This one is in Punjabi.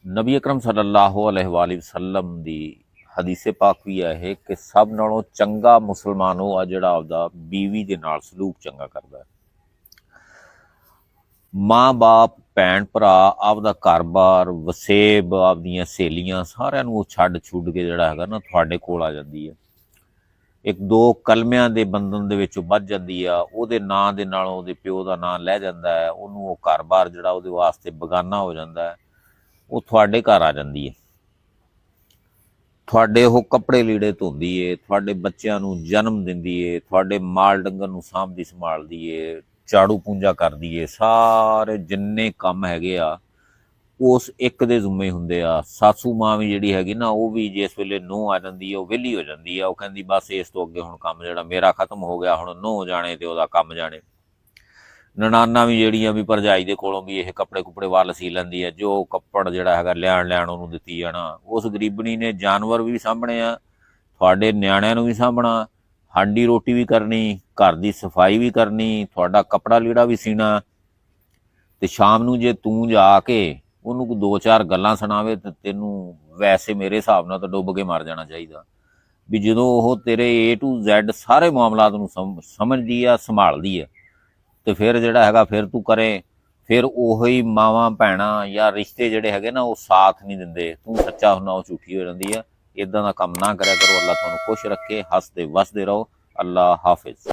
नबी अकरम सल्लल्लाहु अलैहि वसल्लम दी हदीसे पाक भी है कि सब नालों चंगा मुसलमान वो आ जिहड़ा आपदा बीवी दे नाल सलूक चंगा करदा है। माँ बाप भैन भरा आपदा घर बार वसेब आपदियां सहेलियां सारिਆਂ ਨੂੰ छड्ड छुड्ड के जिहड़ा हैगा ना तुहाडे कोल आ जांदी है। एक दो कलमिਆਂ ਦੇ ਬੰਧਨ ਦੇ ਵਿੱਚ ਵੱਜ ਜਾਂਦੀ ਆ, ਉਹਦੇ ਨਾਂ ਦੇ ਨਾਲ ਉਹਦੇ ਪਿਓ ਦਾ ਨਾਂ ਲੈ ਜਾਂਦਾ ਹੈ, ਉਹਨੂੰ ਉਹ ਘਰ ਬਾਰ ਜਿਹੜਾ ਉਹਦੇ ਵਾਸਤੇ ਬਗਾਨਾ ਹੋ ਜਾਂਦਾ ਹੈ, ਉਹ ਤੁਹਾਡੇ ਘਰ ਆ ਜਾਂਦੀ ਹੈ। ਤੁਹਾਡੇ ਉਹ ਕੱਪੜੇ ਲੀੜੇ ਧੋਂਦੀ ਏ, ਤੁਹਾਡੇ ਬੱਚਿਆਂ ਨੂੰ ਜਨਮ ਦਿੰਦੀ ਏ, ਤੁਹਾਡੇ ਮਾਲ ਡੰਗਰ ਨੂੰ ਸਾਂਭਦੀ ਸੰਭਾਲਦੀ ਏ, ਝਾੜੂ ਪੂੰਜਾ ਕਰਦੀ ਏ, ਸਾਰੇ ਜਿੰਨੇ ਕੰਮ ਹੈਗੇ ਆ ਉਸ ਇੱਕ ਦੇ ਜ਼ਿੰਮੇ ਹੁੰਦੇ ਆ। ਸਾਸੂ ਮਾਂ ਵੀ ਜਿਹੜੀ ਹੈਗੀ ਨਾ, ਉਹ ਵੀ ਜਿਸ ਵੇਲੇ ਨੂੰਹ ਆ ਜਾਂਦੀ ਹੈ ਉਹ ਵਿਹਲੀ ਹੋ ਜਾਂਦੀ ਆ, ਉਹ ਕਹਿੰਦੀ ਬਸ ਇਸ ਤੋਂ ਅੱਗੇ ਹੁਣ ਕੰਮ ਜਿਹੜਾ ਮੇਰਾ ਖਤਮ ਹੋ ਗਿਆ, ਹੁਣ ਨੂੰਹ ਜਾਣੇ ਤੇ ਉਹਦਾ ਕੰਮ ਜਾਣੇ। ਨਨਾਨਾ ਵੀ ਜਿਹੜੀਆਂ ਵੀ ਭਰਜਾਈ ਦੇ ਕੋਲੋਂ ਵੀ ਇਹ ਕੱਪੜੇ ਕੁੱਪੜੇ ਵੱਲ ਸੀ ਲੈਂਦੀ ਹੈ, ਜੋ ਕੱਪੜ ਜਿਹੜਾ ਹੈਗਾ ਲੈਣ ਉਹਨੂੰ ਦਿੱਤੀ ਜਾਣਾ। ਉਸ ਗਰੀਬਣੀ ਨੇ ਜਾਨਵਰ ਵੀ ਸਾਂਭਣੇ ਆ, ਤੁਹਾਡੇ ਨਿਆਣਿਆਂ ਨੂੰ ਵੀ ਸਾਂਭਣਾ, ਹਾਂਡੀ ਰੋਟੀ ਵੀ ਕਰਨੀ, ਘਰ ਦੀ ਸਫਾਈ ਵੀ ਕਰਨੀ, ਤੁਹਾਡਾ ਕੱਪੜਾ ਲੀੜਾ ਵੀ ਸੀਣਾ। ਤੇ ਸ਼ਾਮ ਨੂੰ ਜੇ ਤੂੰ ਜਾ ਕੇ ਉਹਨੂੰ ਕੋਈ ਦੋ ਚਾਰ ਗੱਲਾਂ ਸੁਣਾਵੇ ਤੇ ਤੈਨੂੰ ਵੈਸੇ ਮੇਰੇ ਹਿਸਾਬ ਨਾਲ ਤਾਂ ਡੁੱਬ ਕੇ ਮਰ ਜਾਣਾ ਚਾਹੀਦਾ। ਵੀ ਜਦੋਂ ਉਹ ਤੇਰੇ A to Z ਸਾਰੇ ਮਾਮਲਾਤ ਨੂੰ ਸਮਝਦੀ ਆ, ਸੰਭਾਲਦੀ ਆ, ਤੇ ਫਿਰ ਜਿਹੜਾ ਹੈਗਾ ਫਿਰ ਤੂੰ ਕਰੇ, ਫਿਰ ਉਹੀ ਮਾਵਾਂ ਭੈਣਾਂ ਜਾਂ ਰਿਸ਼ਤੇ ਜਿਹੜੇ ਹੈਗੇ ਨਾ ਉਹ ਸਾਥ ਨਹੀਂ ਦਿੰਦੇ, ਤੂੰ ਸੱਚਾ ਹੁੰਦਾ ਉਹ ਝੂਠੀ ਹੋ ਜਾਂਦੀ ਆ। ਇੱਦਾਂ ਦਾ ਕੰਮ ਨਾ ਕਰਿਆ ਕਰੋ। ਅੱਲਾ ਤੁਹਾਨੂੰ ਖੁਸ਼ ਰੱਖੇ, ਹੱਸਦੇ ਵਸਦੇ ਰਹੋ। ਅੱਲਾ ਹਾਫਿਜ਼।